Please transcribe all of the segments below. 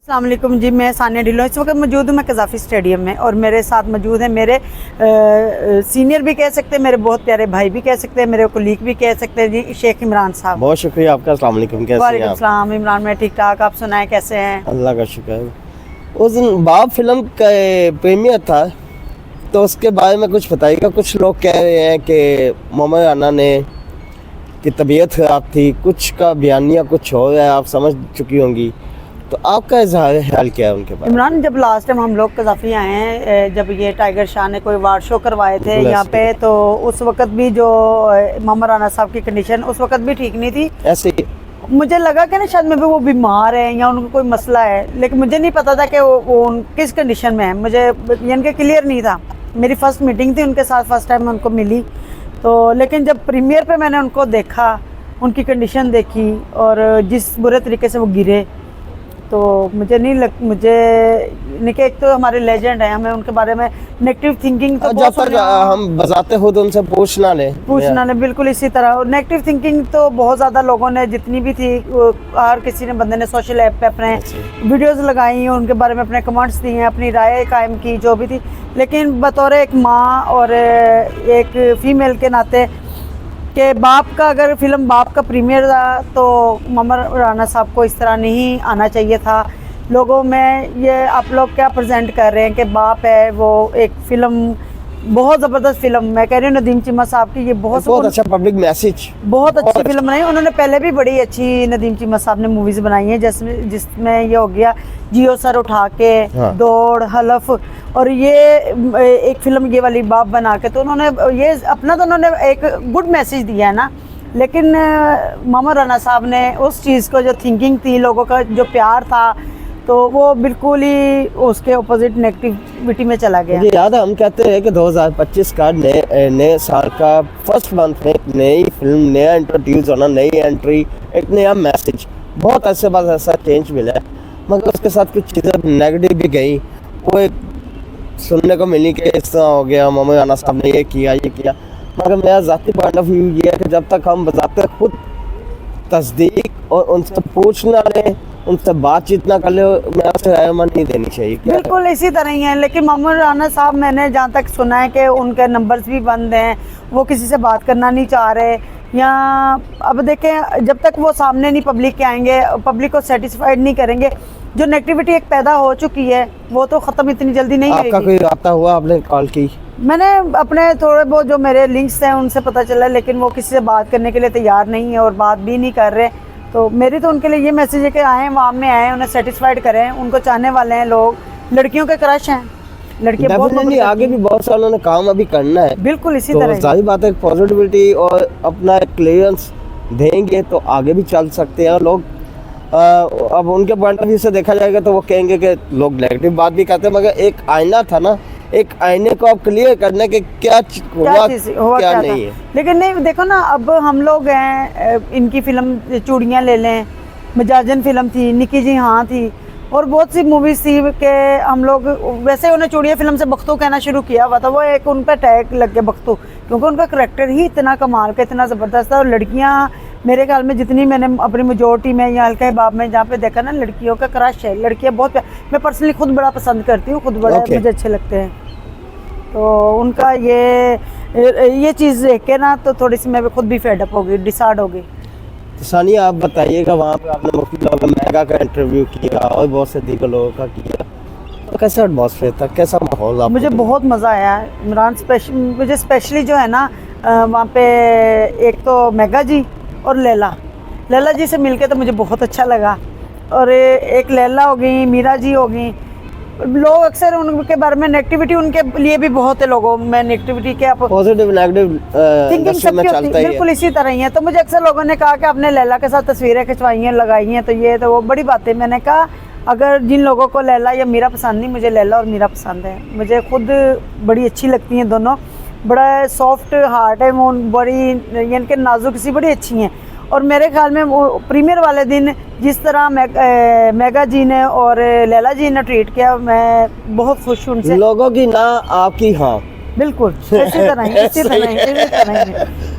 अस्सलाम वालेकुम जी, मैं सानिया ढिल्लो इस वक्त मौजूद हूँ मैं कज़ाफ़ी स्टेडियम में और मेरे साथ मौजूद हैं मेरे सीनियर भी कह सकते हैं, मेरे बहुत प्यारे भाई भी कह सकते हैं, मेरे कोलीग भी कह सकते हैं जी, शेख इमरान साहब। बहुत शुक्रिया आपका। अस्सलाम वालेकुम, कैसे हैं वालेकुम आप? सलाम इमरान, मैं ठीक ठाक, आप सुनाएं कैसे हैं? अल्लाह का शुक्र है। उस दिन बाप फिल्म का प्रीमियर था तो उसके बारे में कुछ बताइएगा। कुछ लोग कह रहे हैं कि मोहम्मद राना ने की तबीयत ख़राब थी, कुछ का बयानिया कुछ हो रहा है, आप समझ चुकी होंगी, तो आपका इज़हार ख्याल क्या है उनके बारे में? इमरान, जब लास्ट टाइम हम लोग कज़ाफ़ी आए हैं, जब ये टाइगर शाह ने कोई अवार्ड शो करवाए थे यहाँ पे, तो उस वक्त भी जो मोहम्मद राना साहब की कंडीशन उस वक्त भी ठीक नहीं थी। ऐसे ही मुझे लगा कि ना शायद में भी वो बीमार है या उनको कोई मसला है, लेकिन मुझे नहीं पता था कि वो किस कंडीशन में है, मुझे यानी कि क्लियर नहीं था। मेरी फ़र्स्ट मीटिंग थी उनके साथ, फर्स्ट टाइम मैं उनको मिली तो, लेकिन जब प्रीमियर पे मैंने उनको देखा, उनकी कंडीशन देखी और जिस बुरे तरीके से वो गिरे, तो मुझे कि एक तो हमारे लेजेंड हैं, हमें उनके बारे में नेगेटिव थिंकिंग तो जब तक हम बजाते खुद उनसे पूछना ले बिल्कुल इसी तरह नेगेटिव थिंकिंग तो बहुत ज़्यादा लोगों ने जितनी भी थी, हर किसी ने बंदे ने सोशल ऐप पे अपने वीडियोस लगाई, उनके बारे में अपने कमेंट्स दिए, अपनी राय कायम की जो भी थी, लेकिन बतौर एक माँ और एक फीमेल के नाते कि बाप का अगर फिल्म बाप का प्रीमियर था तो मोहम्मद राना साहब को इस तरह नहीं आना चाहिए था। लोगों में ये आप लोग क्या प्रेजेंट कर रहे हैं कि बाप है, वो एक फ़िल्म बहुत ज़बरदस्त फिल्म, मैं कह रही हूँ नदीम चीमा साहब की, ये बहुत अच्छा पब्लिक मैसेज, बहुत अच्छी फिल्म बनाई उन्होंने। पहले भी बड़ी अच्छी नदीम चीमा साहब ने मूवीज़ बनाई हैं, जिसमें ये हो गया जियो सर उठा के, दौड़, हलफ, और ये एक फिल्म ये वाली बाप बना के, तो उन्होंने ये अपना तो उन्होंने एक गुड मैसेज दिया है ना। लेकिन मोहम्मद राना साहब ने उस चीज़ को, जो थिंकिंग थी, लोगों का जो प्यार था, तो वो बिल्कुल ही उसके ऑपोजिट नेगेटिविटी में चला गया। मुझे याद है हम कहते हैं कि 2025 का नए साल का फर्स्ट मंथ में नई फिल्म, नया इंट्रोड्यूस होना, नई एंट्री, एक नया मैसेज, बहुत ऐसे बात ऐसा चेंज मिला है, मगर उसके साथ कुछ चीज़ें नेगेटिव भी गई। वो एक सुनने को मिली कि इस तरह हो गया, मोहम्मद राना साहब ने ये किया, मगर मेरा ज़ाती पॉइंट ऑफ व्यू ये है कि जब तक हम बजाते खुद तस्दीक और उनसे पूछना लें, उनसे बातचीत ना कर ले, मैं उससे रायमान नहीं देनी चाहिए। बिल्कुल इसी तरह ही है। लेकिन मोहम्मद राना साहब, मैंने जहाँ तक सुना है कि उनके नंबर्स भी बंद हैं, वो किसी से बात करना नहीं चाह रहे, या अब देखें जब तक वो सामने नहीं पब्लिक के आएंगे, पब्लिक को सेटिस्फाइड नहीं करेंगे, जो नेगेटिविटी एक पैदा हो चुकी है वो तो ख़त्म इतनी जल्दी नहीं होगी। आपका कोई राब्ता हुआ, आपने कॉल की? मैंने अपने थोड़े बहुत जो मेरे लिंक्स हैं उनसे पता चला, लेकिन वो किसी से बात करने के लिए तैयार नहीं है और बात भी नहीं कर रहे। तो मेरी तो उनके लिए ये मैसेज है कि आएँ, वहाँ में आएँ, उन्हें सेटिस्फाइड करें, उनको चाहने वाले हैं लोग, लड़कियों के क्रश हैं, लड़कियाँ बहुत आगे भी बहुत सालों ने काम अभी करना है। बिल्कुल इसी तो तरह सारी बातें पॉजिटिविटी और अपना क्लियरेंस देंगे तो आगे भी चल सकते हैं लोग। अब उनके पॉइंट ऑफ व्यू से देखा जाएगा तो वो कहेंगे कि लोग नेगेटिव बात भी करते हैं, मगर एक आईना था ना, एक आईने को आप क्लियर करने के क्या नहीं है। लेकिन नहीं, देखो ना, अब हम लोग हैं, इनकी फिल्म चूड़ियाँ ले लें, मजाजन फिल्म थी, निकी जी हाँ थी, और बहुत सी मूवीज़ थी कि हम लोग, वैसे उन्हें चूड़िया फिल्म से बख्तू कहना शुरू किया हुआ था, वो एक उन पर टैग लग गया बख्तू, क्योंकि उनका करैक्टर ही इतना कमाल का, इतना ज़बरदस्त था। और लड़कियाँ, मेरे ख्याल में जितनी मैंने अपनी मेजोरिटी में या हल्का बाब में जहाँ पे देखा ना, लड़कियों का क्रश है, लड़कियाँ बहुत, मैं पर्सनली खुद बड़ा पसंद करती हूँ, खुद बड़ा मुझे अच्छे लगते हैं। तो उनका ये चीज़ देख के ना, तो थोड़ी सी मैं भी खुद भी फेडअप हो गई, डिसाइड हो गई। तो सानिया, आप बताइएगा, वहाँ पे आपने मुफ्ती मेगा का इंटरव्यू किया और बहुत से दीगर लोगों का किया, तो कैसा एटमॉस्फेयर था, कैसा माहौल? मुझे बहुत मज़ा आया इमरान। मुझे स्पेशली जो है ना, वहाँ पे एक तो मेगा जी और लैला जी से मिलके तो मुझे बहुत अच्छा लगा, और एक लैला हो गई, मीरा जी हो गई। लोग अक्सर उनके बारे में नेगेटिविटी, उनके लिए भी बहुत है लोगों में नेगेटिविटी के, आप पॉजिटिव नेगेटिव थिंकिंग सबकी होती है, बिल्कुल इसी तरह ही है। तो मुझे अक्सर लोगों ने कहा कि आपने लैला के साथ तस्वीरें खिंचवाई हैं, लगाई हैं, तो ये तो वो बड़ी बात है। मैंने कहा अगर जिन लोगों को लैला या मीरा पसंद नहीं, मुझे लैला और मीरा पसंद है, मुझे खुद बड़ी अच्छी लगती हैं दोनों, बड़ा सॉफ्ट हार्ट है, वो बड़ी यानी कि नाजुक सी बड़ी अच्छी हैं। और मेरे ख्याल में वो प्रीमियर वाले दिन जिस तरह मेगा जी ने और लैला जी ने ट्रीट किया, मैं बहुत खुश हूँ उनसे। लोगों की ना, आपकी हाँ, बिल्कुल इसी तरह ही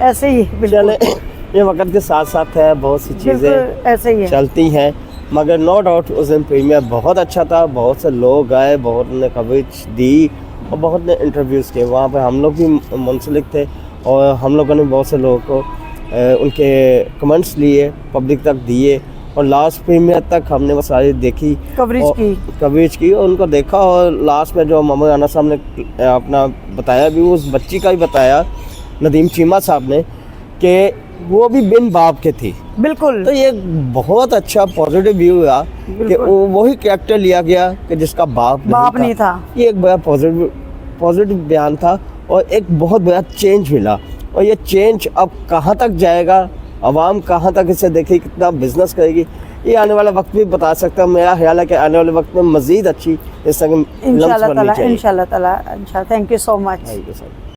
ऐसे ही। ये वक्त के साथ साथ है, बहुत सी चीज़ें ऐसे ही चलती हैं, मगर नो डाउट उस दिन प्रीमियर बहुत अच्छा था, बहुत से लोग आए, बहुत ने कवरेज दी और बहुत ने इंटरव्यूज़ किए। वहाँ पे हम लोग भी मुंसलिक थे और हम लोगों ने बहुत से लोगों को उनके कमेंट्स लिए, पब्लिक तक दिए और लास्ट प्रीमियर तक हमने वो सारी देखी, कवरेज की और उनको देखा। और लास्ट में जो मोहम्मद अना साहब ने अपना बताया भी, उस बच्ची का ही बताया नदीम चीमा साहब ने, कि वो भी बिन बाप के थी। बिल्कुल। तो ये बहुत अच्छा पॉजिटिव व्यू हुआ कि वही कैरेक्टर लिया गया कि जिसका बाप नहीं था। ये एक बड़ा पॉजिटिव बयान था और एक बहुत बड़ा चेंज मिला। और ये चेंज अब कहाँ तक जाएगा, आवाम कहाँ तक इसे देखेगी, कितना बिजनेस करेगी, ये आने वाला वक्त भी बता सकता है। मेरा ख्याल है कि आने वाले वक्त में मज़ीद अच्छी इस तरह की फिल्म्स बननी चाहिए। इंशाल्लाह ताला। Thank you so much. Thank you sir.